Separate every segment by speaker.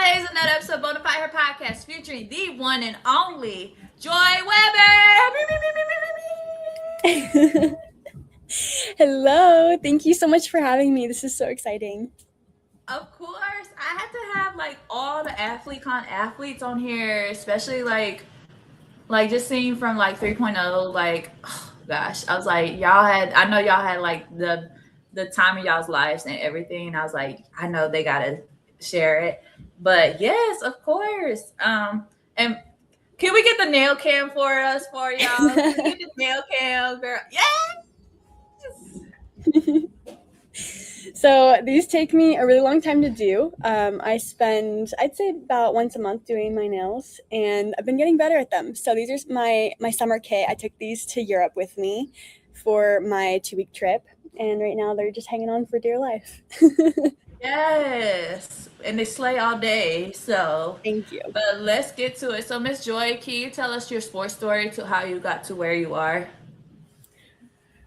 Speaker 1: today is another episode of Bonafide Her Podcast featuring the one and only Joy Weber.
Speaker 2: Hello, thank you so much for having me. This is so exciting.
Speaker 1: Of course, I had to have like all the athletes on here, especially like just seeing from like 3.0, like oh gosh, I was like I know y'all had like the time of y'all's lives and everything. And I was like, I know they gotta share it. But yes, of course. And can we get the nail cam for y'all? Can we get the nail cam, girl? Yes.
Speaker 2: So these take me a really long time to do. I spend, I'd say, about once a month doing my nails, and I've been getting better at them. So these are my summer kit. I took these to Europe with me for my 2-week trip, and right now they're just hanging on for dear life.
Speaker 1: Yes. And they slay all day. So,
Speaker 2: Thank you.
Speaker 1: but let's get to it. So, Miss Joy, can you tell us your sports story to how you got to where you are?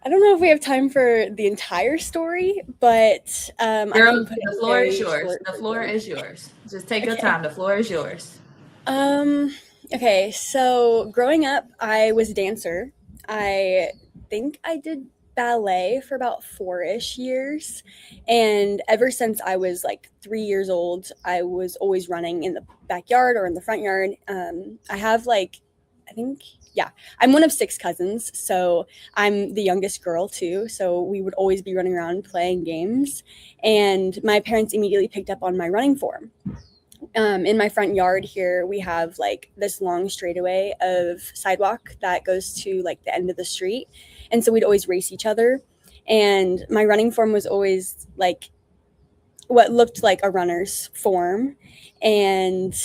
Speaker 2: I don't know if we have time for the entire story, but I
Speaker 1: Girl,
Speaker 2: can put
Speaker 1: the
Speaker 2: it
Speaker 1: floor is
Speaker 2: very
Speaker 1: yours.
Speaker 2: short
Speaker 1: The floor
Speaker 2: version.
Speaker 1: is yours. Just take your
Speaker 2: Okay.
Speaker 1: time. The floor is yours.
Speaker 2: Um, okay, so growing up, I was a dancer. I think I did ballet for about 4-ish years. And ever since I was like 3 years old, I was always running in the backyard or in the front yard. I have like, I think, yeah, I'm one of 6 cousins. So I'm the youngest girl too. So we would always be running around playing games. And my parents immediately picked up on my running form. In my front yard here, we have like this long straightaway of sidewalk that goes to like the end of the street. And so we'd always race each other. And my running form was always like what looked like a runner's form. And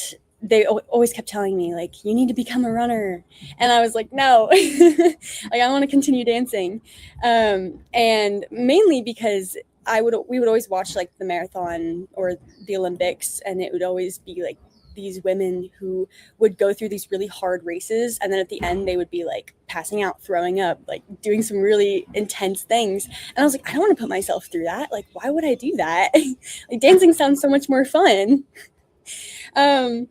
Speaker 2: they always kept telling me, like, you need to become a runner. And I was like, no, like, I want to continue dancing. And mainly because we would always watch like the marathon or the Olympics, and it would always be like these women who would go through these really hard races, and then at the end they would be like passing out, throwing up, like doing some really intense things. And I was like, I don't want to put myself through that. Like, why would I do that? Like, dancing sounds so much more fun. um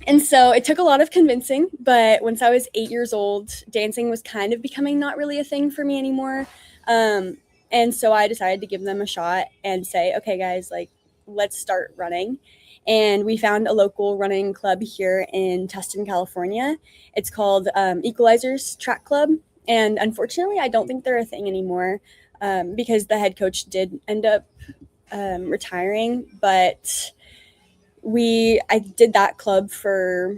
Speaker 2: and so it took a lot of convincing, but once I was 8 years old, dancing was kind of becoming not really a thing for me anymore. And so I decided to give them a shot and say, okay, guys, like, let's start running. And we found a local running club here in Tustin, California. It's called Equalizers Track Club. And unfortunately, I don't think they're a thing anymore, because the head coach did end up retiring. But I did that club for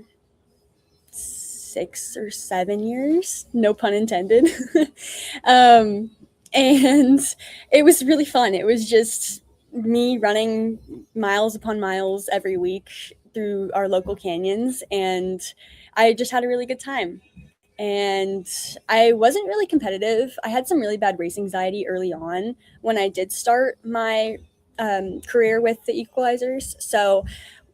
Speaker 2: 6 or 7 years, no pun intended. um, and it was really fun. It was just me running miles upon miles every week through our local canyons, and I just had a really good time. And I wasn't really competitive. I had some really bad race anxiety early on when I did start my career with the Equalizers. So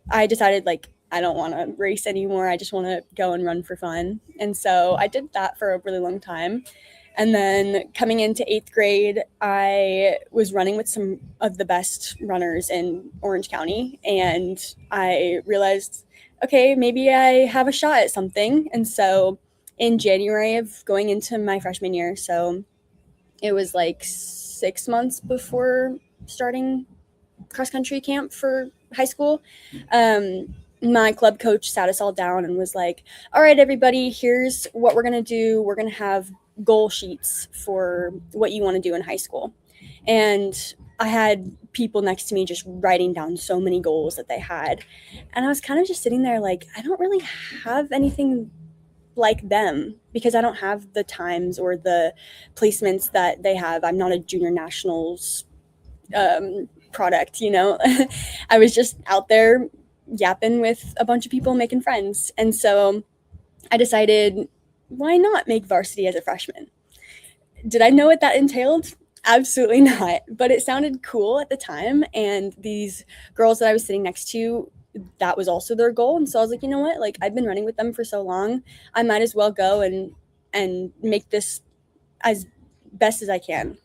Speaker 2: I decided, like, I don't want to race anymore. I just want to go and run for fun. And so I did that for a really long time. And then coming into 8th grade, I was running with some of the best runners in Orange County. And I realized, okay, maybe I have a shot at something. And so in January of going into my freshman year, so it was like 6 months before starting cross country camp for high school, my club coach sat us all down and was like, all right, everybody, here's what we're going to do. We're going to have goal sheets for what you want to do in high school. And I had people next to me just writing down so many goals that they had. And I was kind of just sitting there like, I don't really have anything like them because I don't have the times or the placements that they have. I'm not a junior nationals product, you know. I was just out there yapping with a bunch of people, making friends. And so I decided, why not make varsity as a freshman? Did I know what that entailed? Absolutely not. But it sounded cool at the time. And these girls that I was sitting next to, that was also their goal. And so I was like, you know what? Like, I've been running with them for so long. I might as well go and make this as best as I can.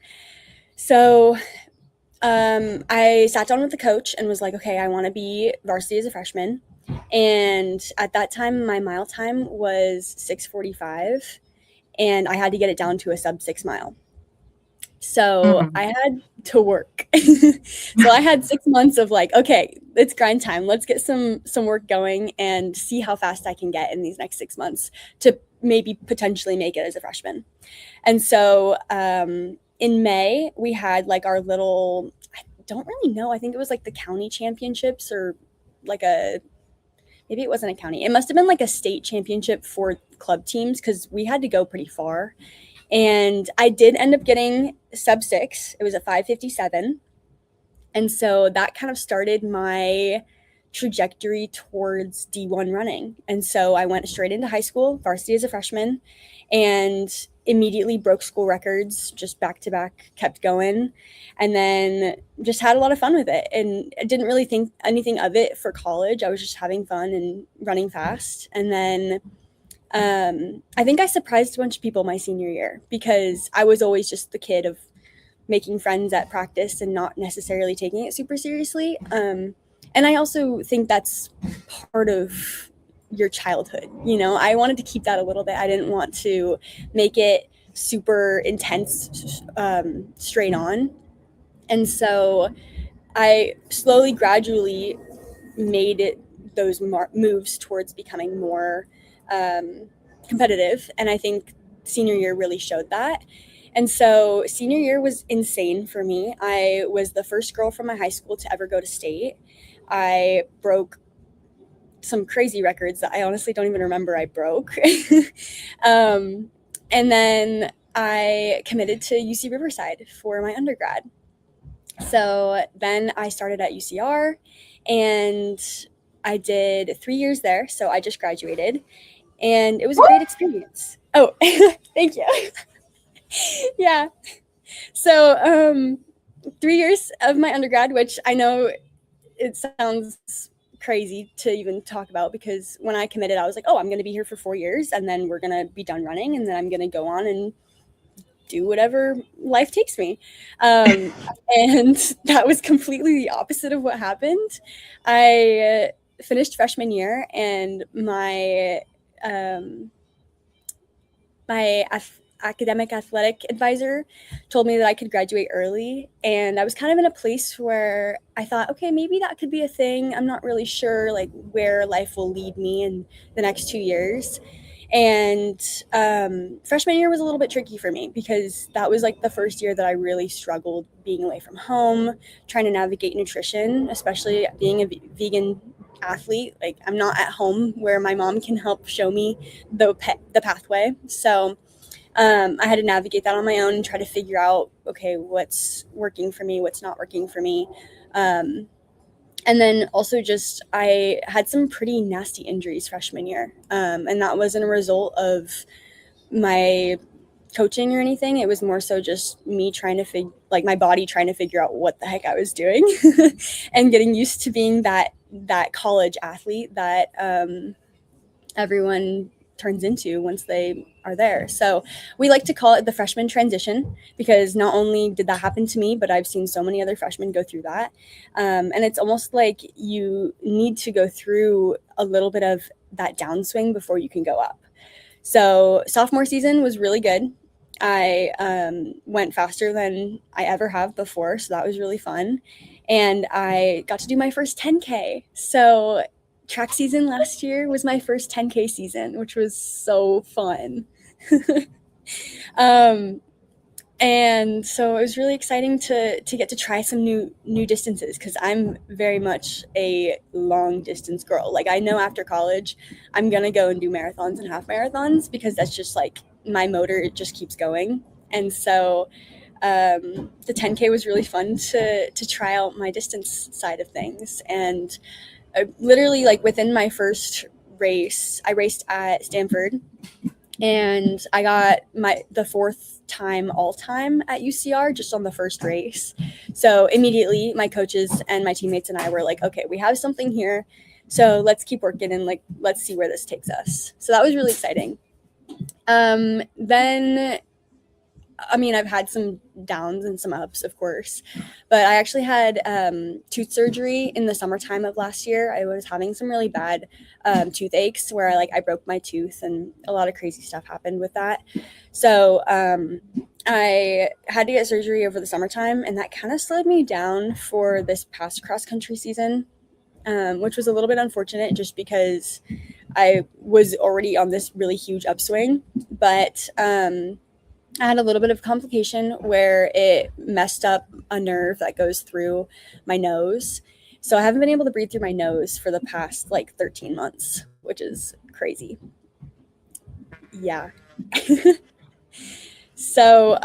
Speaker 2: So I sat down with the coach and was like, okay, I want to be varsity as a freshman. And at that time, my mile time was 6:45, and I had to get it down to a sub 6 mile. So
Speaker 1: Mhm.
Speaker 2: I had to work. So I had 6 months of like, okay, it's grind time. Let's get some work going and see how fast I can get in these next 6 months to maybe potentially make it as a freshman. And so in May, we had like our little, I don't really know, I think it was like the county championships or like a, maybe it wasn't a county. It must have been like a state championship for club teams because we had to go pretty far. And I did end up getting sub 6. It was a 5:57. And so that kind of started my trajectory towards D1 running. And so I went straight into high school, varsity as a freshman, and immediately broke school records, just back to back, kept going, and then just had a lot of fun with it. And I didn't really think anything of it for college. I was just having fun and running fast. And then I think I surprised a bunch of people my senior year because I was always just the kid of making friends at practice and not necessarily taking it super seriously. And I also think that's part of your childhood. You know, I wanted to keep that a little bit. I didn't want to make it super intense straight on. And so I slowly, gradually made it those moves towards becoming more um, competitive. And I think senior year really showed that. And so senior year was insane for me. I was the first girl from my high school to ever go to state. I broke some crazy records that I honestly don't even remember I broke. um, and then I committed to UC Riverside for my undergrad. So then I started at UCR and I did 3 years there. So I just graduated and it was a great experience. Oh, thank you. Yeah. So 3 years of my undergrad, which I know it sounds crazy to even talk about because when I committed, I was like, oh, I'm going to be here for 4 years and then we're going to be done running and then I'm going to go on and do whatever life takes me. And that was completely the opposite of what happened. I finished freshman year and um, my academic athletic advisor told me that I could graduate early. And I was kind of in a place where I thought, okay, maybe that could be a thing. I'm not really sure like where life will lead me in the next 2 years. And freshman year was a little bit tricky for me because that was like the first year that I really struggled being away from home, trying to navigate nutrition, especially being a vegan athlete. Like I'm not at home where my mom can help show me the pathway. So I had to navigate that on my own and try to figure out, okay, what's working for me, what's not working for me. Um, and then also just I had some pretty nasty injuries freshman year, and that wasn't a result of my coaching or anything. It was more so just me trying to like my body trying to figure out what the heck I was doing and getting used to being that college athlete that everyone turns into once they are there. So we like to call it the freshman transition because not only did that happen to me, but I've seen so many other freshmen go through that. And it's almost like you need to go through a little bit of that downswing before you can go up. So sophomore season was really good. I went faster than I ever have before, so that was really fun. And I got to do my first 10K. So track season last year was my first 10K season, which was so fun. um, and so it was really exciting to get to try some new distances because I'm very much a long distance girl. Like I know after college I'm gonna go and do marathons and half marathons because that's just like my motor, it just keeps going. And so the 10K was really fun to try out my distance side of things. And literally like within my first race, I raced at Stanford and I got the fourth time all time at UCR just on the first race. So immediately my coaches and my teammates and I were like, okay, we have something here. So let's keep working and like let's see where this takes us. So that was really exciting. Then I mean, I've had some downs and some ups, of course, but I actually had tooth surgery in the summertime of last year. I was having some really bad toothaches where I broke my tooth, and a lot of crazy stuff happened with that. So I had to get surgery over the summertime, and that kind of slowed me down for this past cross country season, which was a little bit unfortunate just because I was already on this really huge upswing. But I had a little bit of complication where it messed up a nerve that goes through my nose. So I haven't been able to breathe through my nose for the past like 13 months, which is crazy. Yeah. So,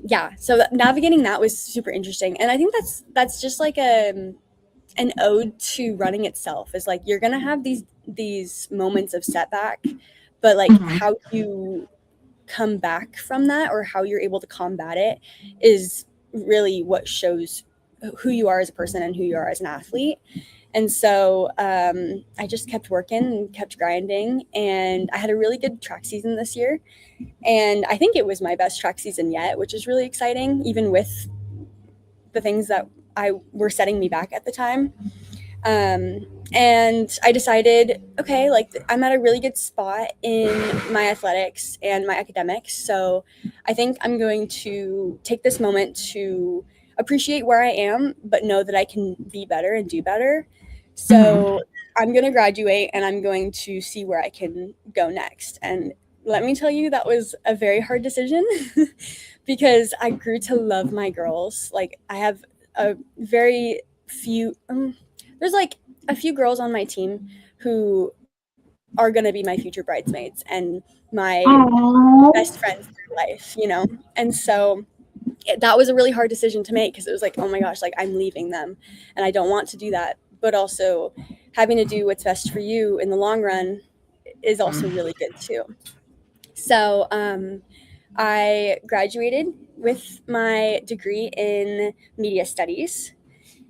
Speaker 2: yeah, so navigating that was super interesting. And I think that's just like an ode to running itself. Is like you're going to have these moments of setback, but like
Speaker 1: Mhm.
Speaker 2: how you come back from that or how you're able to combat it is really what shows who you are as a person and who you are as an athlete. And so I just kept working and kept grinding, and I had a really good track season this year, and I think it was my best track season yet, which is really exciting, even with the things that I were setting me back at the time. And I decided, okay, like I'm at a really good spot in my athletics and my academics. So I think I'm going to take this moment to appreciate where I am, but know that I can be better and do better.
Speaker 1: Mhm.
Speaker 2: So I'm going to graduate and I'm going to see where I can go next. And let me tell you, that was a very hard decision because I grew to love my girls. Like, I have a very few, there's like a few girls on my team who are going to be my future bridesmaids and my best
Speaker 1: Aw.
Speaker 2: friends through life. And so that was a really hard decision to make because it was like, oh my gosh, like I'm leaving them and I don't want to do that. But also having to do what's best for you in the long run is also really good too. So I graduated with my degree in media studies,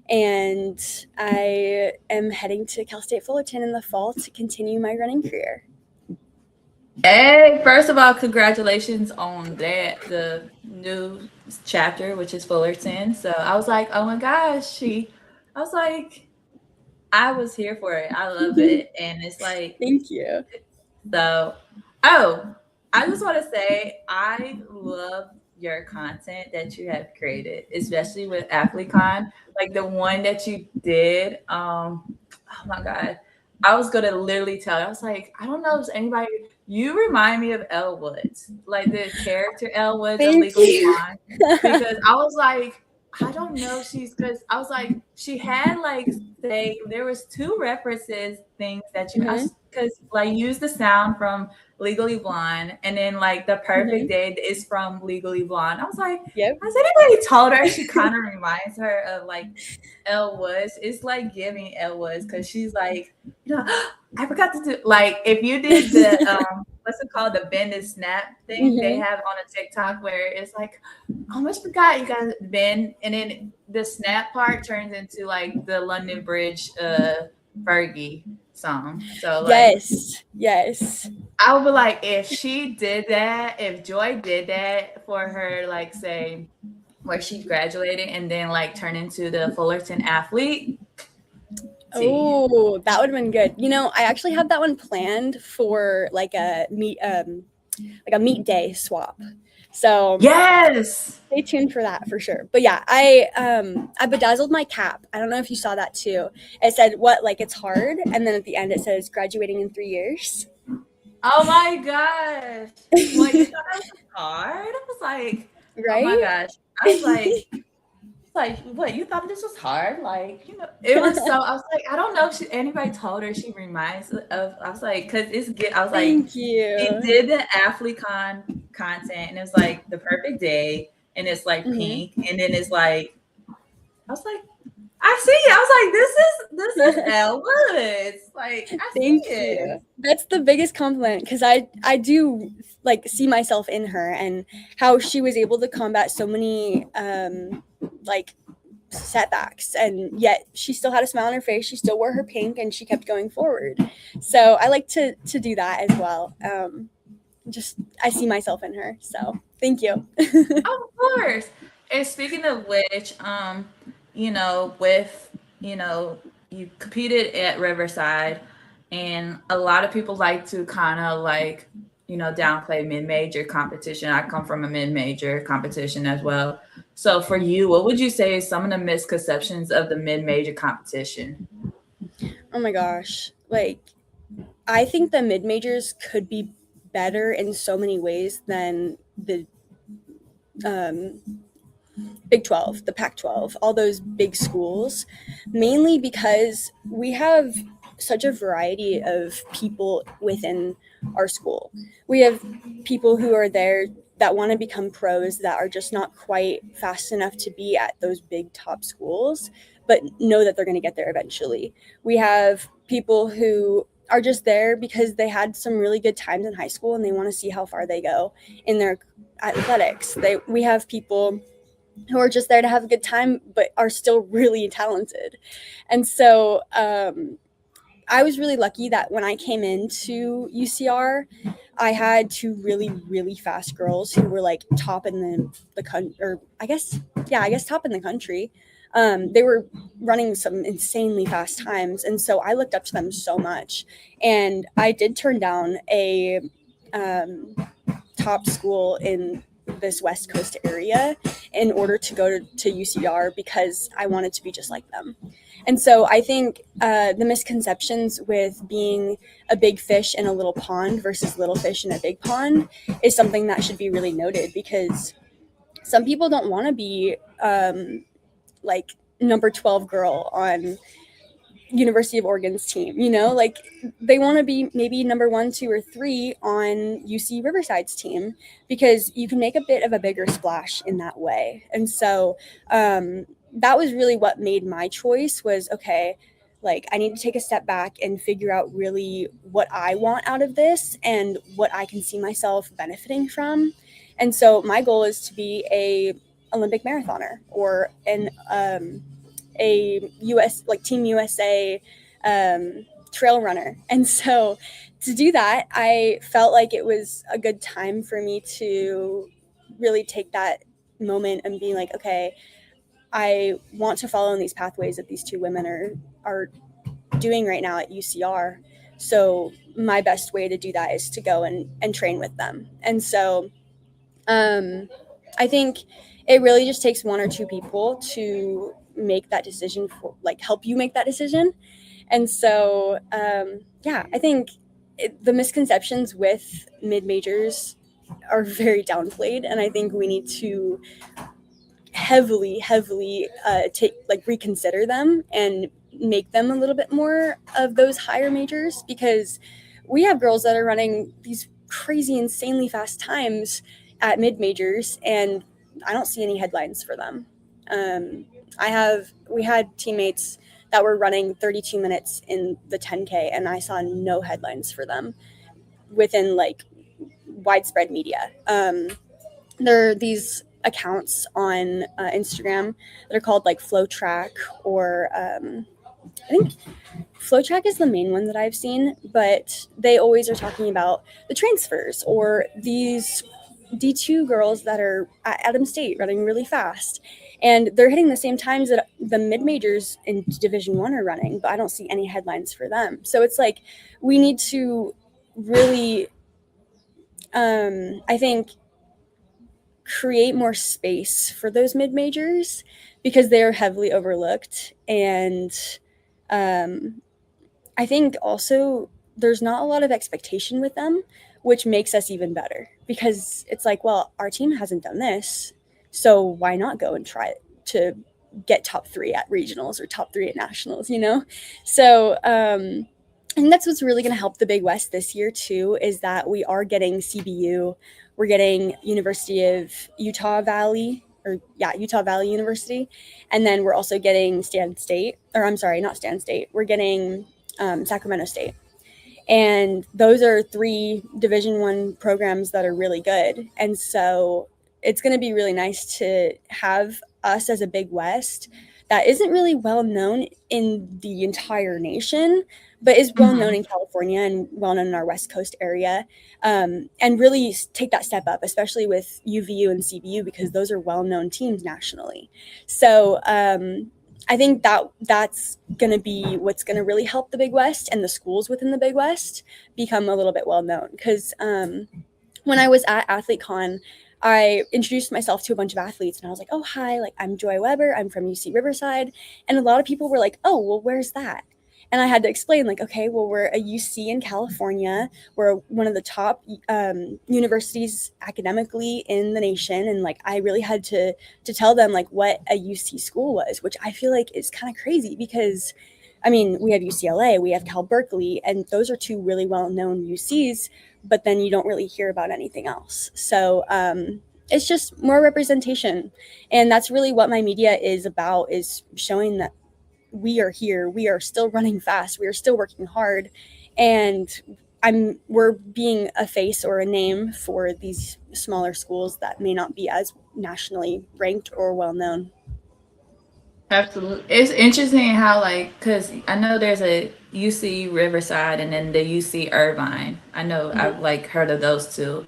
Speaker 2: and I am heading to Cal State Fullerton in the fall to continue my running career.
Speaker 1: Hey, first of all, congratulations on that, the new chapter, which is Fullerton. So I was like, oh my gosh, I was like, I was here for it. I love it. And it's like,
Speaker 2: Thank you.
Speaker 1: so, oh, I just want to say I love your content that you have created, especially with AthleteCon. Like the one that you did. Oh my God. I was gonna literally tell you, I was like, I don't know if anybody you remind me of Elle Woods, like the character Elle Woods of
Speaker 2: Thank
Speaker 1: Legally
Speaker 2: you.
Speaker 1: Blonde. Because I was like, I don't know if she's because I was like, she had like say there was two references things that you
Speaker 2: Hmm.
Speaker 1: because like use the sound from Legally Blonde and then like the perfect
Speaker 2: Hmm.
Speaker 1: day is from Legally Blonde. I was like,
Speaker 2: Yep.
Speaker 1: has anybody told her she kind of reminds her of like Elle Woods? It's like giving Elle Woods because she's like, I forgot to do like if you did the what's it called, the bend and snap thing they
Speaker 2: Hmm.
Speaker 1: have on a TikTok where it's like I almost forgot you guys bend and then the snap part turns into like the London Bridge Fergie song. So like
Speaker 2: Yes. Yes.
Speaker 1: I would be like if she did that, if Joy did that for her, like say where she graduated and then like turn into the Fullerton athlete. T.
Speaker 2: Oh, that would have been good. I actually had that one planned for like a meet day swap. So
Speaker 1: Yes.
Speaker 2: stay tuned for that for sure. But yeah, I bedazzled my cap. I don't know if you saw that too. It said what like it's hard, and then at the end it says graduating in 3 years.
Speaker 1: Oh my gosh. What you thought that was hard? I was like, oh my
Speaker 2: Right?
Speaker 1: gosh. I was like, what, you thought this was hard? Like, it was so I was like, I don't know if anybody told her she reminds of I was like, because it's good. I was like,
Speaker 2: Thank
Speaker 1: it
Speaker 2: you.
Speaker 1: did the AthleteCon content and it's like the perfect day and it's like
Speaker 2: Hmm.
Speaker 1: pink and then it's like I was like, I see it. I was like, this is Elle Woods. Like, I
Speaker 2: Thank
Speaker 1: see it.
Speaker 2: you. That's the biggest compliment because I do like see myself in her and how she was able to combat so many like setbacks, and yet she still had a smile on her face. She still wore her pink and she kept going forward. So I like to do that as well. just I see myself in her. So thank you.
Speaker 1: Of course. And speaking of which, with, you competed at Riverside, and a lot of people like to kind of like, downplay mid-major competition. I come from a mid-major competition as well. So for you, what would you say is some of the misconceptions of the mid-major competition?
Speaker 2: Oh my gosh. Like, I think the mid majors could be better in so many ways than the um, Big 12, the Pac 12, all those big schools, mainly because we have such a variety of people within our school. We have people who are there that want to become pros that are just not quite fast enough to be at those big top schools, but know that they're going to get there eventually. We have people who are just there because they had some really good times in high school and they want to see how far they go in their athletics. We have people who are just there to have a good time but are still really talented. And so I was really lucky that when I came into UCR, I had two really, really fast girls who were like top in the country, or I guess top in the country. They were running some insanely fast times. And so I looked up to them so much. And I did turn down a um, top school in this West Coast area in order to go to UCR because I wanted to be just like them. And so I think the misconceptions with being a big fish in a little pond versus little fish in a big pond is something that should be really noted because some people don't want to be like number 12 girl on University of Oregon's team, like they want to be maybe number 1, 2, or 3 on UC Riverside's team because you can make a bit of a bigger splash in that way. And so that was really what made my choice was, okay, like I need to take a step back and figure out really what I want out of this and what I can see myself benefiting from. And so my goal is to be a Olympic marathoner or a US like Team USA trail runner. And so to do that, I felt like it was a good time for me to really take that moment and be like, okay, I want to follow in these pathways that these two women are doing right now at UCR. So my best way to do that is to go and train with them. And so um, I think it really just takes one or two people to make that decision for like help you make that decision. And so I think the misconceptions with mid majors are very downplayed, and I think we need to heavily take like reconsider them and make them a little bit more of those higher majors because we have girls that are running these crazy insanely fast times at mid majors and I don't see any headlines for them. We had teammates that were running 32 minutes in the 10K and I saw no headlines for them within like widespread media. There are these accounts on Instagram that are called like Flow Track or I think Flow Track is the main one that I've seen, but they always are talking about the transfers or these D2 girls that are at Adams State running really fast. And they're hitting the same times that the mid majors in Division One are running, but I don't see any headlines for them. So it's like we need to really, I think, create more space for those mid majors because they are heavily overlooked. And um, I think also there's not a lot of expectation with them, which makes us even better because it's like, well, our team hasn't done this, so why not go and try to get top 3 at regionals or top 3 at nationals. So and that's what's really going to help the Big West this year too is that we are getting CBU, we're getting University of Utah Valley, or Utah Valley University, and then we're also getting Stan State, or I'm sorry, not Stan State, we're getting Sacramento State. And those are 3 Division One programs that are really good. And so it's going to be really nice to have us as a Big West that isn't really well known in the entire nation, but is well known
Speaker 1: Mhm.
Speaker 2: in California and well known in our West Coast area, and really take that step up, especially with UVU and CVU, because those are well known teams nationally. So I think that's going to be what's going to really help the Big West and the schools within the Big West become a little bit well known. Because when I was at AthleteCon, I introduced myself to a bunch of athletes and I was like, oh, hi, like I'm Joy Weber. I'm from UC Riverside. And a lot of people were like, oh, well, where's that? And I had to explain, like, okay, well, we're a UC in California. We're one of the top universities academically in the nation. And like, I really had to tell them like what a UC school was, which I feel like is kind of crazy because I mean, we have UCLA, we have Cal Berkeley, and those are two really well known UCs, but then you don't really hear about anything else. So it's just more representation. And that's really what my media is about, is showing that we are here, we are still running fast, we are still working hard, and we're being a face or a name for these smaller schools that may not be as nationally ranked or well known.
Speaker 1: Absolutely. It's interesting how, like, because I know there's a UC Riverside and then the UC Irvine. I know I've
Speaker 2: Mhm.
Speaker 1: like heard of those two,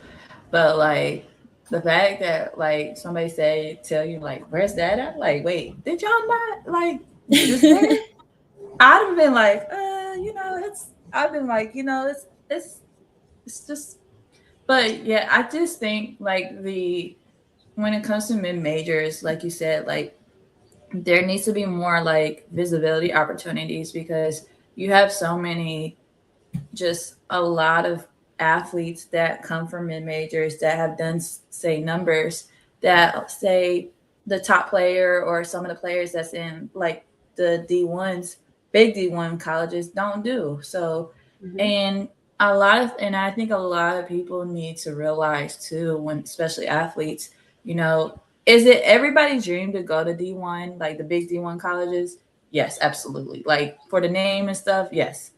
Speaker 1: but like the fact that like somebody say tell you like where's that at? Like, wait, did y'all not like just there? I'd have been like, it's. I've been like, it's just. But yeah, I just think like the when it comes to mid majors, like you said, like there needs to be more like visibility opportunities because you have so many, just a lot of athletes that come from mid majors that have done say numbers that say the top player or some of the players that's in like the D1s, big D1 colleges don't do. So
Speaker 2: Mhm.
Speaker 1: and a lot of, and I think a lot of people need to realize too, when especially athletes, you know, is it everybody's dream to go to D1, like the big D1 colleges? Yes, absolutely. Like for the name and stuff, yes.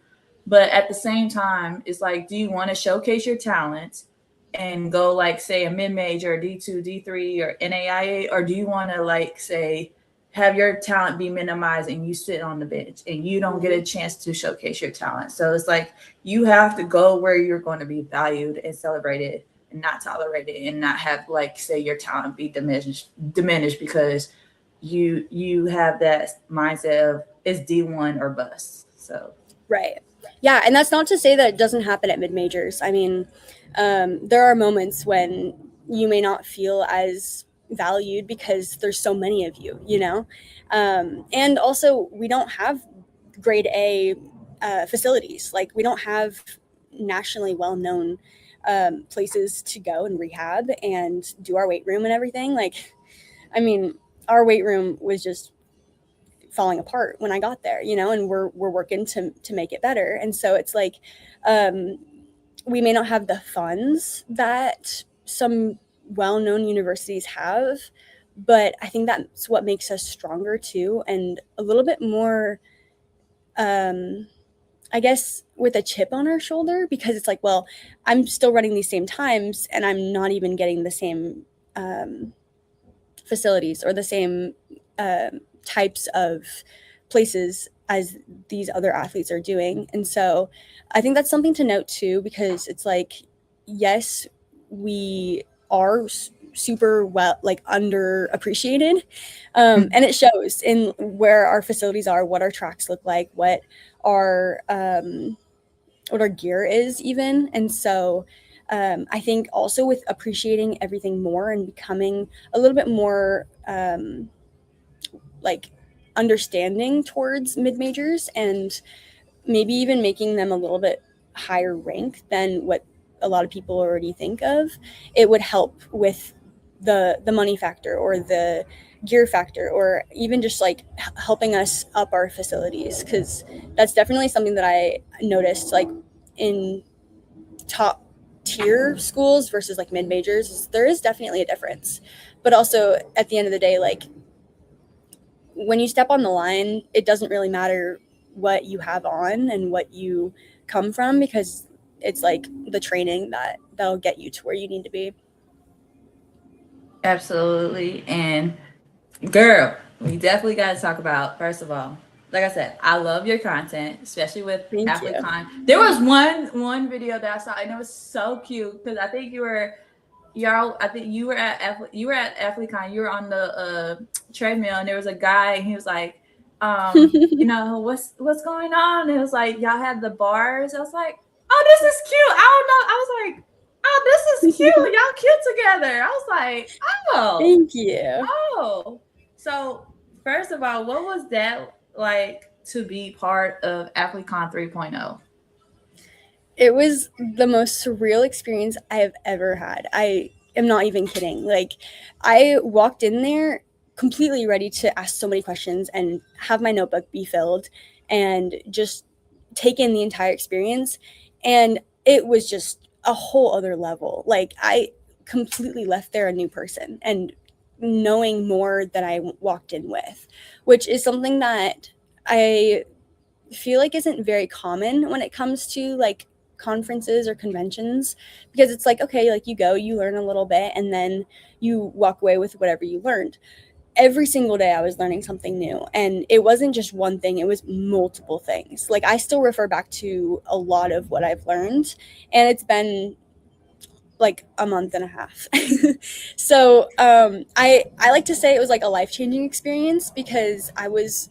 Speaker 1: But at the same time, it's like, do you want to showcase your talents and go like say a mid major, D2, D3, or NAIA, or do you want to like say have your talent be minimized and you sit on the bench and you don't get
Speaker 2: Mhm.
Speaker 1: a chance to showcase your talent? So it's like you have to go where you're going to be valued and celebrated and not tolerated and not have like say your talent be diminished because you have that mindset of it's D1 or bust. So
Speaker 2: Right. Yeah, and that's not to say that it doesn't happen at mid majors. I mean, there are moments when you may not feel as valued because there's so many of you, you know? And also, we don't have grade A facilities. Like, we don't have nationally well known places to go and rehab and do our weight room and everything. Like, I mean, our weight room was just falling apart when I got there, you know, and we're working to make it better. And so it's like um, we may not have the funds that some well-known universities have, but I think that's what makes us stronger too, and a little bit more um, I guess with a chip on our shoulder, because it's like, well, I'm still running these same times and I'm not even getting the same um, facilities or the same types of places as these other athletes are doing. And so I think that's something to note too, because it's like, yes, we are super well, like underappreciated. And it shows in where our facilities are, what our tracks look like, what our gear is even. And so I think also with appreciating everything more and becoming a little bit more like understanding towards mid majors, and maybe even making them a little bit higher rank than what a lot of people already think of, it would help with the money factor or the gear factor, or even just like helping us up our facilities, because that's definitely something that I noticed, like in top tier schools versus like mid majors, there is definitely a difference. But also at the end of the day, like when you step on the line, it doesn't really matter what you have on and what you come from, because it's like the training that'll get you to where you need to be.
Speaker 1: absolutely. And girl, we definitely got to talk about, first of all, like I said, I love your content, especially with
Speaker 2: Thank you.
Speaker 1: AfriCon. There was one video that I saw, and it was so cute because I think y'all, I think you were at AfriCon. You were on the treadmill, and there was a guy, and he was like, you know, what's going on? And it was like y'all had the bars. I was like, oh, this is cute. I don't know. I was like, oh, this is cute. Y'all cute together. I was like, oh,
Speaker 2: Thank you.
Speaker 1: oh. So first of all, what was that like to be part of AfriCon 3.0?
Speaker 2: It was the most surreal experience I have ever had. I am not even kidding. Like, I walked in there completely ready to ask so many questions and have my notebook be filled and just take in the entire experience. And it was just a whole other level. Like, I completely left there a new person and knowing more than I walked in with, which is something that I feel like isn't very common when it comes to like conferences or conventions, because it's like, okay, like you go, you learn a little bit, and then you walk away with whatever you learned. Every single day I was learning something new, and it wasn't just one thing, it was multiple things. Like, I still refer back to a lot of what I've learned, and it's been like a month and a half. So I like to say it was like a life changing experience, because I was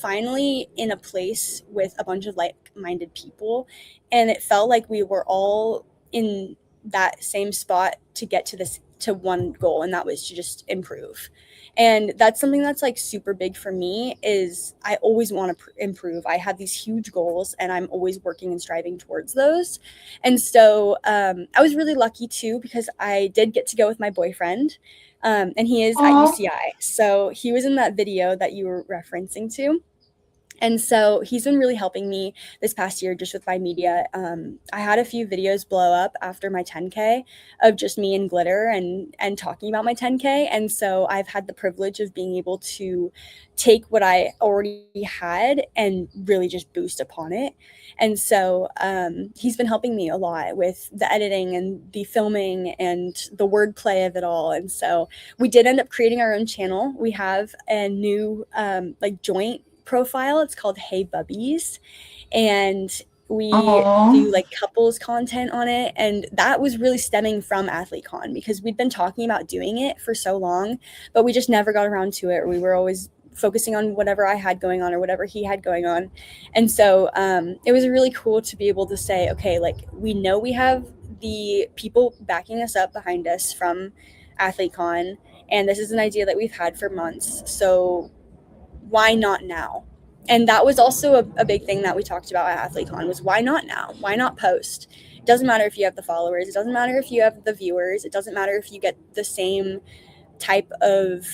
Speaker 2: finally in a place with a bunch of like minded people, and it felt like we were all in that same spot to get to this to one goal, and that was to just improve. And that's something that's like super big for me, is I always want to improve. I have these huge goals, and I'm always working and striving towards those. And so I was really lucky too, because I did get to go with my boyfriend, and he is at
Speaker 1: Oh,
Speaker 2: UCI. So he was in that video that you were referencing to. And so he's been really helping me this past year just with my media. I had a few videos blow up after my 10K of just me and glitter and talking about my 10K. And so I've had the privilege of being able to take what I already had and really just boost upon it. And so he's been helping me a lot with the editing and the filming and the wordplay of it all. And so we did end up creating our own channel. We have a new like joint profile. It's called Hey Bubbies. And we do
Speaker 1: oh,
Speaker 2: like couples content on it. And that was really stemming from AthleteCon, because we'd been talking about doing it for so long, but we just never got around to it. Or we were always focusing on whatever I had going on or whatever he had going on. And so it was really cool to be able to say, okay, like we know we have the people backing us up behind us from AthleteCon, and this is an idea that we've had for months. So why not now? And that was also a big thing that we talked about at AthleteCon, was why not now? Why not post? It doesn't matter if you have the followers. It doesn't matter if you have the viewers. It doesn't matter if you get the same type of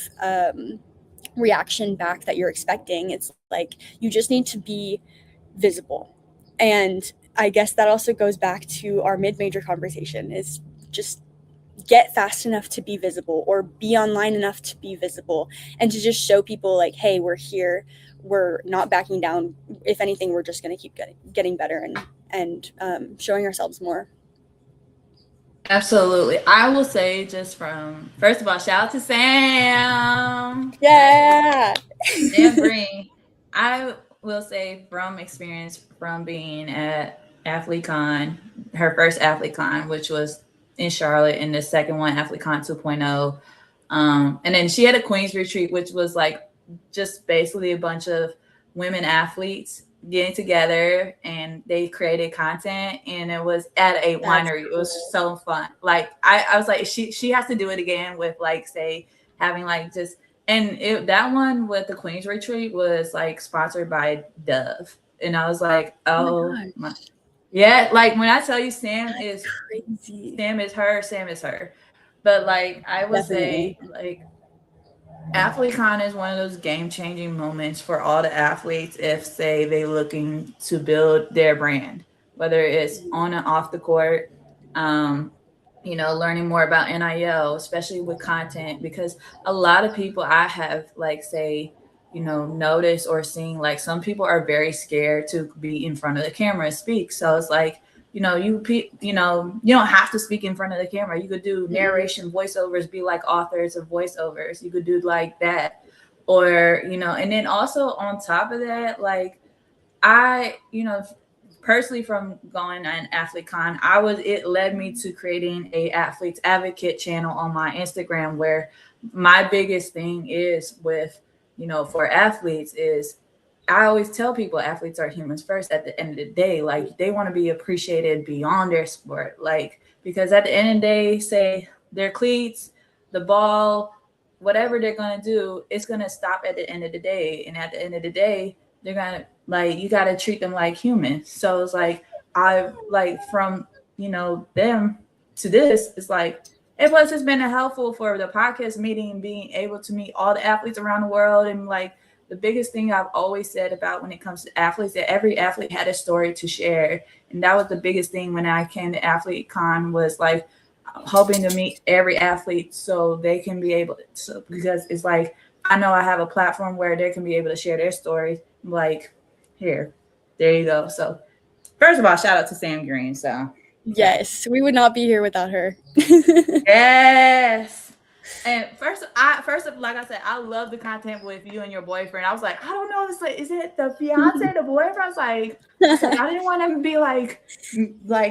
Speaker 2: reaction back that you're expecting. It's like you just need to be visible. And I guess that also goes back to our mid-major conversation, is just get fast enough to be visible, or be online enough to be visible, and to just show people like, hey, we're here, we're not backing down. If anything, we're just going to keep getting better and showing ourselves more.
Speaker 1: absolutely. I will say, just from first of all, shout out to Sam. That is
Speaker 2: Yeah.
Speaker 1: Sam Green. I will say from experience from being at AthleteCon, her first AthleteCon, which was in Charlotte, and the second one, AthleteCon 2.0. And then she had a Queen's Retreat, which was like just basically a bunch of women athletes getting together, and they created content, and it was at a
Speaker 2: That's
Speaker 1: winery. It was
Speaker 2: cool.
Speaker 1: so fun. Like I was like, she has to do it again with like say having like just and that one with the Queen's Retreat was like sponsored by Dove. And I was like,
Speaker 2: Oh my
Speaker 1: oh my
Speaker 2: gosh,
Speaker 1: yeah, like when I tell you
Speaker 2: that's crazy.
Speaker 1: Sam is her. But like I would say
Speaker 2: Definitely.
Speaker 1: like AthleteCon is one of those game changing moments for all the athletes if say they looking to build their brand, whether it's on and off the court. Um, you know, learning more about NIL, especially with content, because a lot of people I have like say, you know, noticed or seen like some people are very scared to be in front of the camera and speak. So it's like, you know, you know, you don't have to speak in front of the camera. You could do
Speaker 2: Mm-mm.
Speaker 1: narration voiceovers, be like authors of voiceovers. You could do like that. or and then also on top of that, like I, personally from going an athlete con, it led me to creating a athletes advocate channel on my Instagram where my biggest thing is with, for athletes is I always tell people athletes are humans first at the end of the day. Like they want to be appreciated beyond their sport. Like, because at the end of the day, say their cleats, the ball, whatever they're gonna do, it's gonna stop at the end of the day. And at the end of the day, they're gonna like you gotta treat them like humans. So it's like I like from them to this, it's like it was just been helpful for the podcast meeting and being able to meet all the athletes around the world. And like the biggest thing I've always said about when it comes to athletes, that every athlete had a story to share. And that was the biggest thing when I came to Athlete Con, was like hoping to meet every athlete so they can be able to, because it's like I know I have a platform where they can be able to share their stories. Like, here, there you go. So first of all, shout out to Sam Green. So
Speaker 2: Yes, we would not be here without her.
Speaker 1: yes. And first, like I said, I love the content with you and your boyfriend. I was like, I don't know, it's like, is it the fiance, the boyfriend? I was like, I didn't want to be like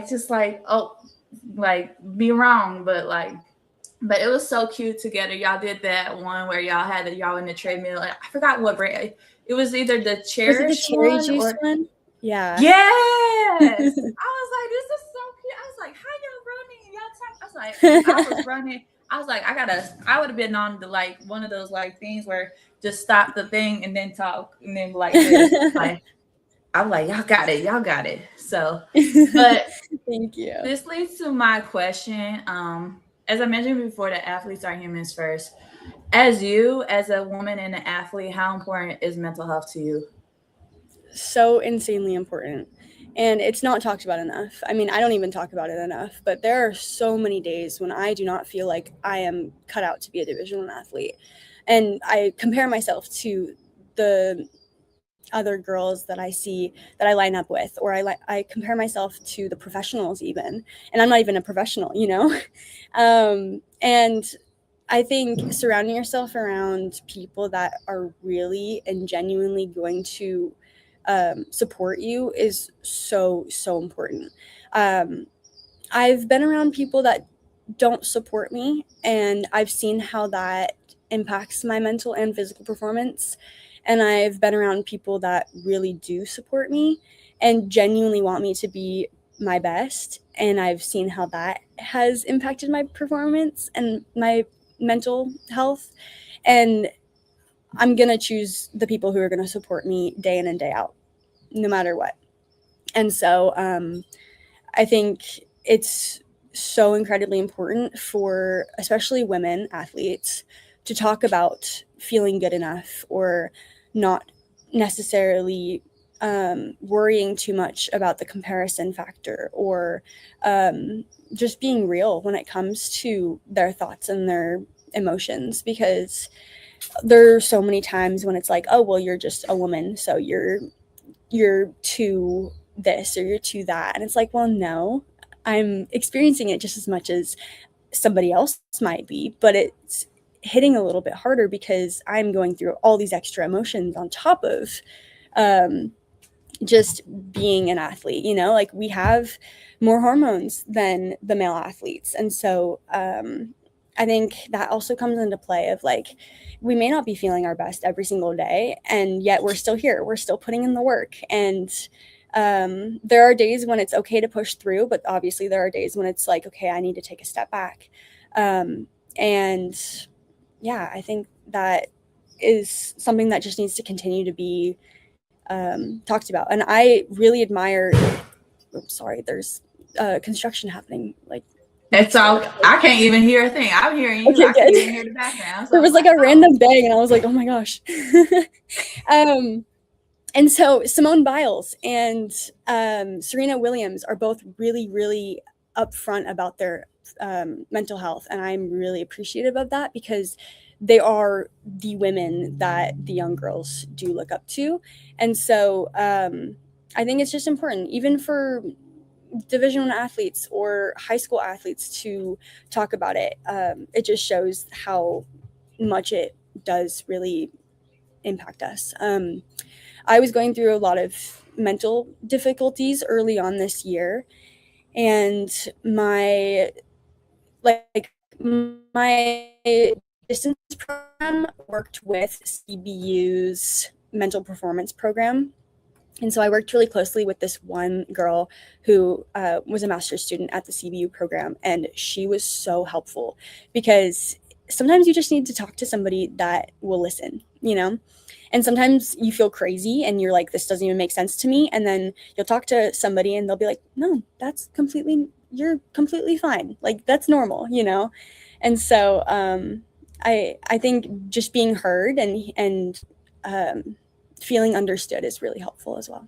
Speaker 1: just like, oh, like be wrong, but it was so cute together. Y'all did that one where y'all in the treadmill. I forgot what brand. It was either the
Speaker 2: Was it the
Speaker 1: Cherish
Speaker 2: cherry
Speaker 1: one
Speaker 2: juice
Speaker 1: or
Speaker 2: one? Yeah.
Speaker 1: yes. I was like, this is so cute. I was like, how y'all running? Y'all talk. I was like, I was running. I was like, I would have been on the like one of those like things where just stop the thing and then talk and then like this. Like I'm like, y'all got it, y'all got it. So, but
Speaker 2: Thank you.
Speaker 1: this leads to my question. As I mentioned before, the athletes are humans first. As a woman and an athlete, how important is mental health to you?
Speaker 2: So insanely important. And it's not talked about enough. I mean, I don't even talk about it enough, but there are so many days when I do not feel like I am cut out to be a Division 1 athlete. And I compare myself to the other girls that I see that I line up with, or I compare myself to the professionals even, and I'm not even a professional, you know. And I think surrounding yourself around people that are really and genuinely going to support you is so important. Um, I've been around people that don't support me, and I've seen how that impacts my mental and physical performance. And I've been around people that really do support me and genuinely want me to be my best. And I've seen how that has impacted my performance and my mental health. And I'm going to choose the people who are going to support me day in and day out, no matter what. And so I think it's so incredibly important for especially women athletes to talk about feeling good enough, or not necessarily worrying too much about the comparison factor, or just being real when it comes to their thoughts and their emotions, because there are so many times when it's like, oh well, you're just a woman, so you're too this or you're too that. And it's like, well, no, I'm experiencing it just as much as somebody else might be, but it's hitting a little bit harder because I'm going through all these extra emotions on top of um, just being an athlete. You know, like we have more hormones than the male athletes. And so I think that also comes into play of like, we may not be feeling our best every single day, and yet we're still here. We're still putting in the work. And there are days when it's okay to push through, but obviously there are days when it's like, okay, I need to take a step back. And yeah, I think that is something that just needs to continue to be talked about. And I really admire, sorry, there's construction happening. Like,
Speaker 1: It's all. I can't even hear a thing. I'm hearing you.
Speaker 2: okay,
Speaker 1: I can't
Speaker 2: good.
Speaker 1: even hear the background. So
Speaker 2: There
Speaker 1: I was
Speaker 2: was like
Speaker 1: like,
Speaker 2: a
Speaker 1: oh.
Speaker 2: random bang, and I was like, oh my gosh. um, and so Simone Biles and Serena Williams are both really upfront about their mental health, and I'm really appreciative of that because they are the women that the young girls do look up to. And so I think it's just important, even for Division 1 athletes or high school athletes, to talk about it. It just shows how much it does really impact us. I was going through a lot of mental difficulties early on this year, and my distance program worked with CBU's mental performance program. And so I worked really closely with this one girl who was a master's student at the CBU program, and she was so helpful because sometimes you just need to talk to somebody that will listen, you know? And sometimes you feel crazy and you're like, this doesn't even make sense to me. And then you'll talk to somebody and they'll be like, no, you're completely fine. Like, that's normal, you know? And so I think just being heard and feeling understood is really helpful as well.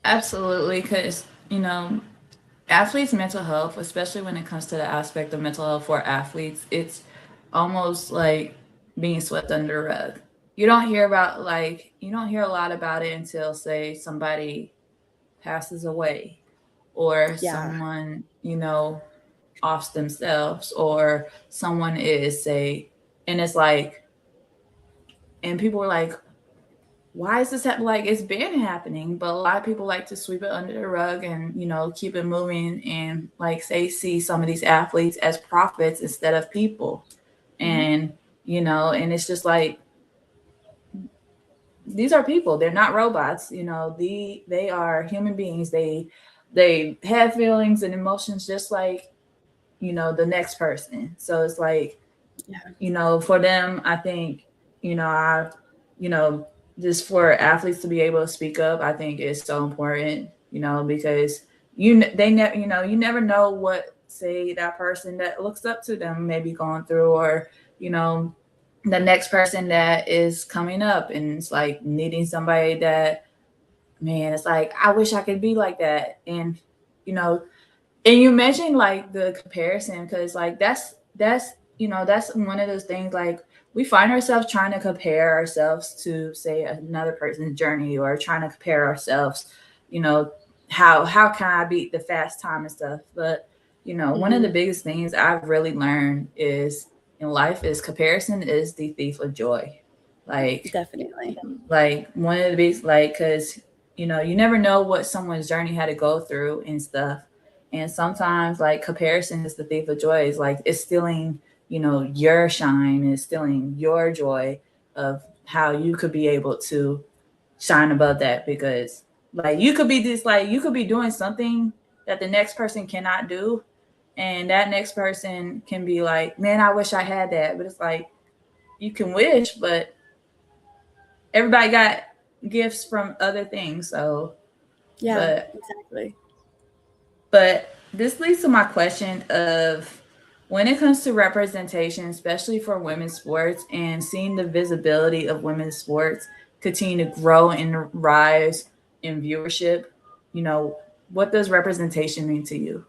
Speaker 1: Absolutely, because athletes' mental health, especially when it comes to the aspect of mental health for athletes, it's almost like being swept under the rug. You don't hear a lot about it until, say, somebody passes away, or
Speaker 2: Yeah.
Speaker 1: someone, offs themselves, or someone is, say, and it's like, and people are like, why is this happening? Like, it's been happening, but a lot of people like to sweep it under the rug and keep it moving, and like, say, see some of these athletes as prophets instead of people.
Speaker 2: Mm-hmm.
Speaker 1: And and it's just like, these are people, they're not robots. They are human beings. They have feelings and emotions just like the next person. So it's like,
Speaker 2: Yeah.
Speaker 1: for them, I think, I, you know, just for athletes to be able to speak up, I think is so important, because you never know what, say, that person that looks up to them may be going through, or, you know, the next person that is coming up, and it's like needing somebody that, man, it's like, I wish I could be like that. You know, and you mentioned like the comparison, because like that's one of those things, like, we find ourselves trying to compare ourselves to, say, another person's journey, or trying to compare ourselves, you know, how can I beat the fast time and stuff. But one of the
Speaker 2: Mm-hmm.
Speaker 1: biggest things I've really learned is in life is comparison is the thief of joy. Like,
Speaker 2: Definitely.
Speaker 1: one of the biggest, like, because you never know what someone's journey had to go through and stuff. And sometimes, like, comparison is the thief of joy. It's like, it's stealing your shine, is stealing your joy of how you could be able to shine above that. Because, like, you could be doing something that the next person cannot do, and that next person can be like, man, I wish I had that. But it's like, you can wish, but everybody got gifts from other things. So,
Speaker 2: Yeah,
Speaker 1: but
Speaker 2: exactly.
Speaker 1: this leads to my question of, when it comes to representation, especially for women's sports, and seeing the visibility of women's sports continue to grow and rise in viewership, you know, what does representation mean to you?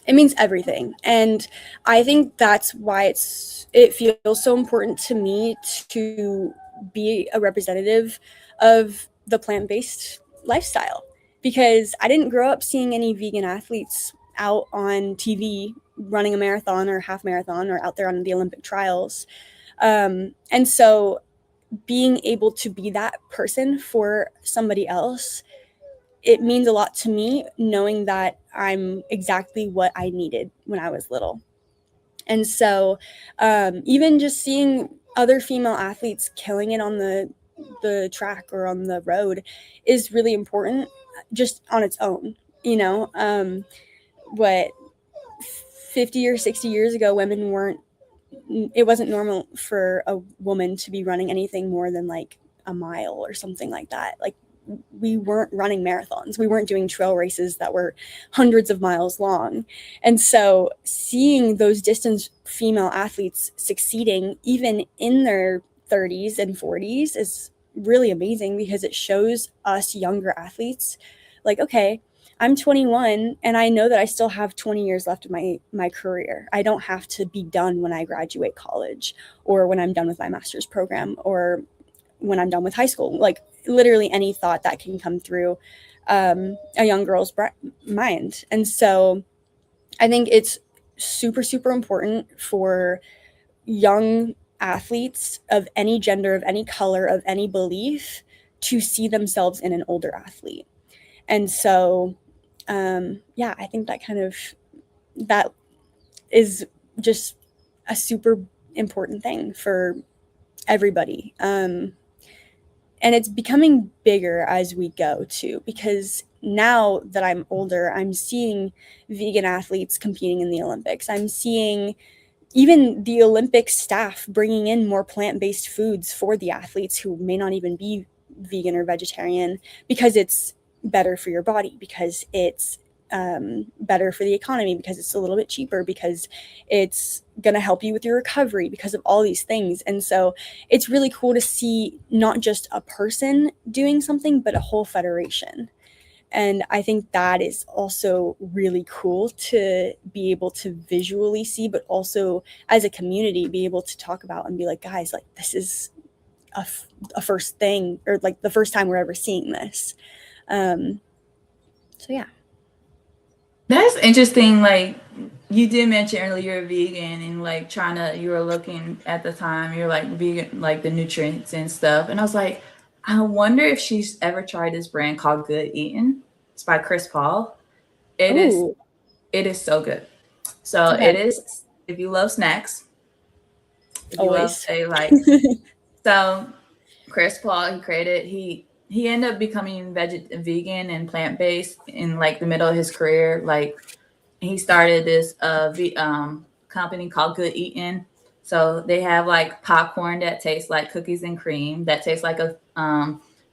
Speaker 2: It means everything. And I think that's why it feels so important to me to be a representative of the plant-based lifestyle, because I didn't grow up seeing any vegan athletes out on TV running a marathon or half marathon or out there on the Olympic trials. And so being able to be that person for somebody else, it means a lot to me knowing that I'm exactly what I needed when I was little. And so even just seeing other female athletes killing it on the track or on the road is really important just on its own, you know. What 50 or 60 years ago, women weren't it wasn't normal for a woman to be running anything more than like a mile or something like that. Like, we weren't running marathons. We weren't doing trail races that were hundreds of miles long. And so seeing those distance female athletes succeeding even in their 30s and 40s is really amazing, because it shows us younger athletes like, okay, I'm 21 and I know that I still have 20 years left of my career. I don't have to be done when I graduate college, or when I'm done with my master's program, or when I'm done with high school. Like, literally any thought that can come through a young girl's mind. And so I think it's super, super important for young athletes of any gender, of any color, of any belief to see themselves in an older athlete. And so, yeah, I think that is just a super important thing for everybody. And it's becoming bigger as we go too, because now that I'm older, I'm seeing vegan athletes competing in the Olympics. I'm seeing even the Olympic staff bringing in more plant-based foods for the athletes who may not even be vegan or vegetarian, because it's better for your body, because it's better for the economy, because it's a little bit cheaper, because it's going to help you with your recovery, because of all these things. And so it's really cool to see not just a person doing something, but a whole federation. And I think that is also really cool to be able to visually see, but also as a community be able to talk about and be like, guys, like this is a first thing, or like the first time we're ever seeing this. So yeah.
Speaker 1: That's interesting. Like you did mention earlier, you're vegan and like you were looking at the time, you're like vegan, like the nutrients and stuff. And I was like, I wonder if she's ever tried this brand called Good Eating. It's by Chris Paul. It is,
Speaker 2: Ooh,
Speaker 1: it is so good. So it
Speaker 2: okay.
Speaker 1: is, if you love snacks, if you love,
Speaker 2: Always.
Speaker 1: say, like, so Chris Paul, he ended up becoming vegan and plant based in like the middle of his career. Like he started this company called Good Eating. So they have like popcorn that tastes like cookies and cream, that tastes like a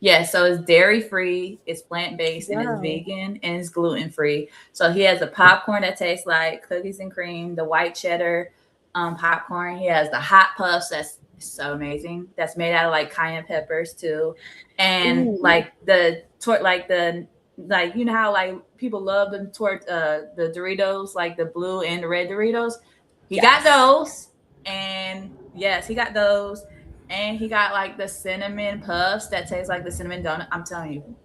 Speaker 1: yeah, so it's dairy free, it's plant based, and it's
Speaker 2: Wow.
Speaker 1: vegan and it's gluten free. So he has the popcorn that tastes like cookies and cream, the white cheddar popcorn. He has the hot puffs that's so amazing. That's made out of like cayenne peppers too, and
Speaker 2: Ooh,
Speaker 1: like like you know how like people love the Doritos, like the blue and the red Doritos. He got
Speaker 2: yes.
Speaker 1: those, and yes, he got those, and he got like the cinnamon puffs that taste like the cinnamon donut. I'm telling you,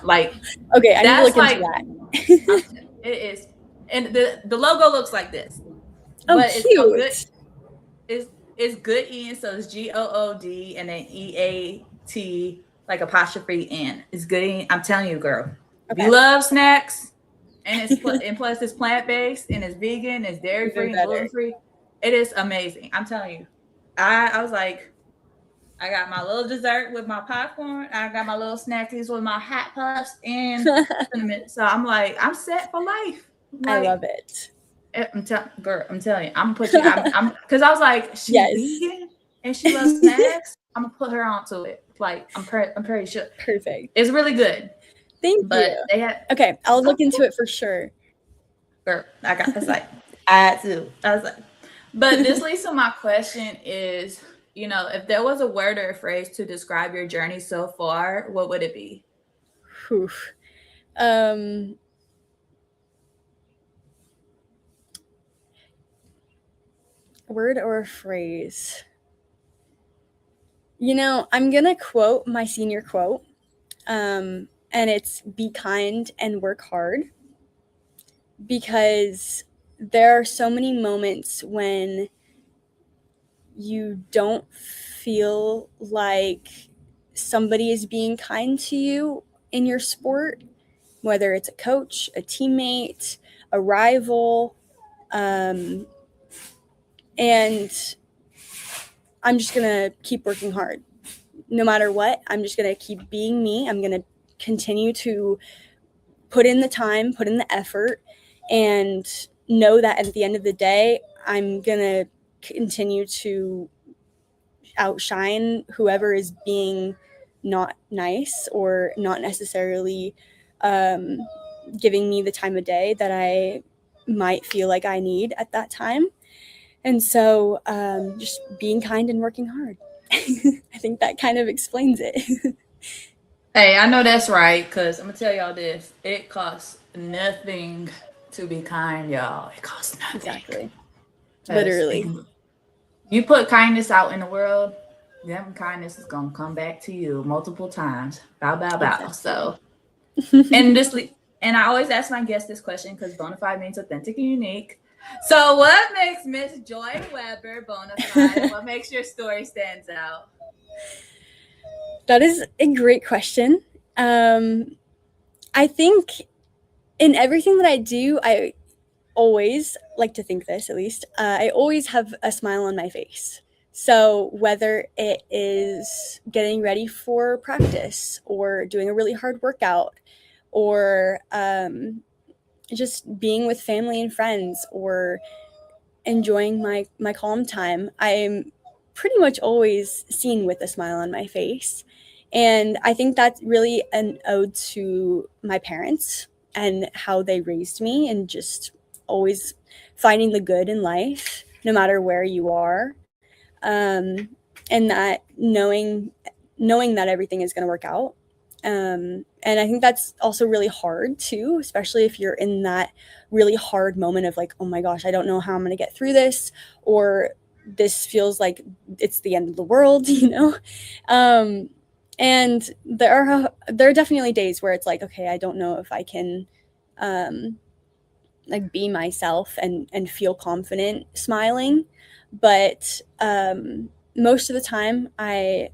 Speaker 1: like
Speaker 2: Okay, I need to
Speaker 1: that's
Speaker 2: look into
Speaker 1: like
Speaker 2: that.
Speaker 1: it is, and the logo looks like this,
Speaker 2: Oh,
Speaker 1: but it's so good.
Speaker 2: cute.
Speaker 1: It's Good Eating, so it's Good and then EAT, like apostrophe N. It's Good Eating. I'm telling you, girl. If you
Speaker 2: Okay.
Speaker 1: love snacks, and and plus it's plant based and it's vegan, it's dairy
Speaker 2: Even
Speaker 1: free and gluten
Speaker 2: better.
Speaker 1: free. It is amazing. I'm telling you. I was like, I got my little dessert with my popcorn. I got my little snackies with my hot puffs and cinnamon. So I'm like, I'm set for life.
Speaker 2: I
Speaker 1: Like
Speaker 2: love it.
Speaker 1: girl, I'm telling you, I'm gonna put you. Because I was like, she's
Speaker 2: Yes.
Speaker 1: vegan and she loves snacks. I'm gonna put her onto it. Like I'm pretty sure
Speaker 2: Perfect.
Speaker 1: it's really good.
Speaker 2: Thank
Speaker 1: But
Speaker 2: you.
Speaker 1: they had
Speaker 2: Okay, I'll
Speaker 1: oh,
Speaker 2: look into it for sure.
Speaker 1: girl, I was like, I had to. I was like, but this leads to my question is, if there was a word or a phrase to describe your journey so far, what would it be?
Speaker 2: Whew. Um, word or a phrase? I'm gonna quote my senior quote, and it's "Be kind and work hard," because there are so many moments when you don't feel like somebody is being kind to you in your sport, whether it's a coach, a teammate, a rival. Um, and I'm just going to keep working hard. No matter what, I'm just going to keep being me. I'm going to continue to put in the time, put in the effort, and know that at the end of the day, I'm going to continue to outshine whoever is being not nice or not necessarily um, giving me the time of day that I might feel like I need at that time. And so just being kind and working hard. I think that kind of explains it.
Speaker 1: Hey, I know that's right, because I'm gonna tell y'all this. It costs nothing to be kind, y'all. It costs nothing.
Speaker 2: Exactly.
Speaker 1: Because
Speaker 2: Literally.
Speaker 1: you put kindness out in the world, them kindness is gonna come back to you multiple times. Bow, bow, bow.
Speaker 2: Exactly.
Speaker 1: So and this and I always ask my guests this question because Bonafide means authentic and unique. So what makes Miss Joy Weber Bonafide? What makes your story stands out?
Speaker 2: That is a great question. I think in everything that I do, I always like to think this at least. I always have a smile on my face. So whether it is getting ready for practice or doing a really hard workout or just being with family and friends or enjoying my calm time, I'm pretty much always seen with a smile on my face. And I think that's really an ode to my parents and how they raised me and just always finding the good in life no matter where you are. And that knowing that everything is going to work out. And I think that's also really hard too, especially if you're in that really hard moment of like, oh my gosh, I don't know how I'm going to get through this, or this feels like it's the end of the world, you know? And there are definitely days where it's like, okay, I don't know if I can like be myself and feel confident smiling, but most of the time I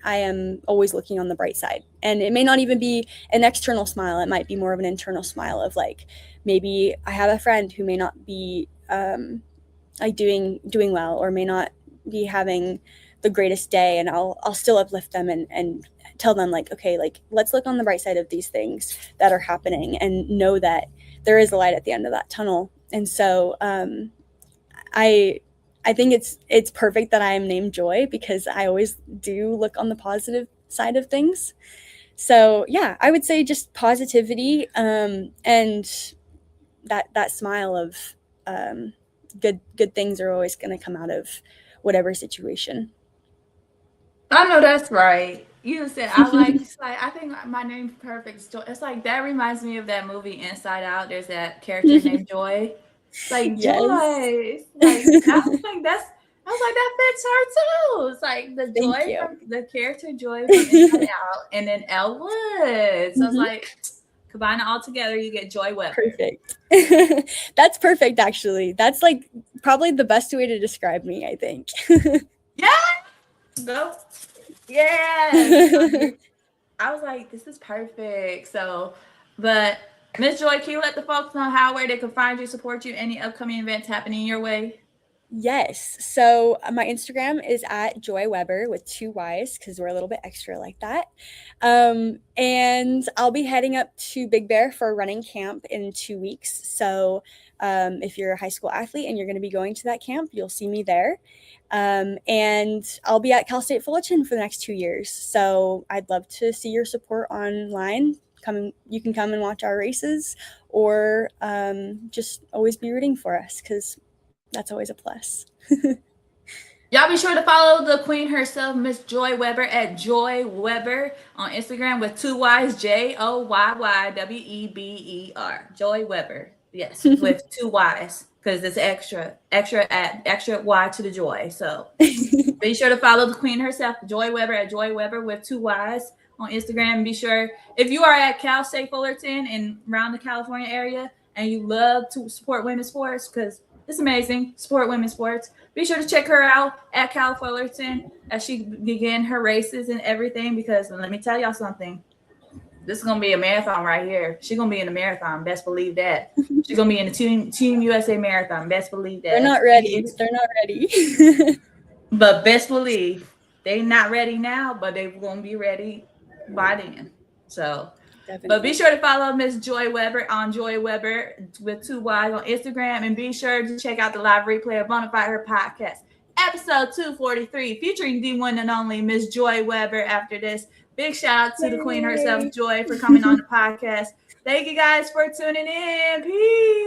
Speaker 2: am always looking on the bright side. And it may not even be an external smile. It might be more of an internal smile of like, maybe I have a friend who may not be like doing well, or may not be having the greatest day, and I'll still uplift them and tell them like, okay, like let's look on the bright side of these things that are happening and know that there is a light at the end of that tunnel. And so I I think it's perfect that I am named Joy because I always do look on the positive side of things. So yeah, I would say just positivity, and that smile of good things are always going to come out of whatever situation.
Speaker 1: I know that's right. You said I like. It's like I think my name's perfect. It's like that reminds me of that movie Inside Out. There's that character named Joy. It's like Joy.
Speaker 2: Yes.
Speaker 1: It's like I was like that's. I was like that fits her too. It's like the
Speaker 2: Thank
Speaker 1: Joy
Speaker 2: you.
Speaker 1: from the character Joy from Inside Out, and then Elle Woods. So it's
Speaker 2: Mhm.
Speaker 1: like combine it all together, you get Joy Weber.
Speaker 2: Perfect. That's perfect, actually. That's like probably the best way to describe me, I think.
Speaker 1: Yeah. Go. Yes. So I was like, this is perfect. So, but Miss Joy, can you let the folks know how where they can find you, support you, any upcoming events happening your way?
Speaker 2: Yes. So my Instagram is at Joy Weber with two Y's because we're a little bit extra like that. And I'll be heading up to Big Bear for a running camp in 2 weeks. So if you're a high school athlete and you're going to be going to that camp, you'll see me there. And I'll be at Cal State Fullerton for the next 2 years. So I'd love to see your support online. You can come and watch our races, or just always be rooting for us because that's always a plus.
Speaker 1: Y'all be sure to follow the queen herself, Miss Joy Weber, at Joy Weber on Instagram with two Y's, JoyWeber. Joy Weber. Yes, with two Y's because it's extra Y to the joy. So be sure to follow the queen herself, Joy Weber, at Joy Weber with two Y's on Instagram. And be sure if you are at Cal State Fullerton and around the California area and you love to support women's sports because it's amazing, support women's sports. Be sure to check her out at Cal Fullerton as she begin her races and everything. Because let me tell y'all something. This is gonna be a marathon right here. She's gonna be in the marathon. Best believe that. She's gonna be in the Team USA marathon. Best believe that.
Speaker 2: They're not ready. They're not ready.
Speaker 1: But best believe they not ready now, but they gonna be ready by then. So, but be
Speaker 2: Definitely.
Speaker 1: sure to follow Miss Joy Weber on Joy Weber with two Y's on Instagram, and be sure to check out the live replay of Bonafide Her podcast, episode 243, featuring the one and only Miss Joy Weber. After this, big shout out to the queen herself,
Speaker 2: Yay.
Speaker 1: Joy, for coming on the podcast. Thank you guys for tuning in. Peace.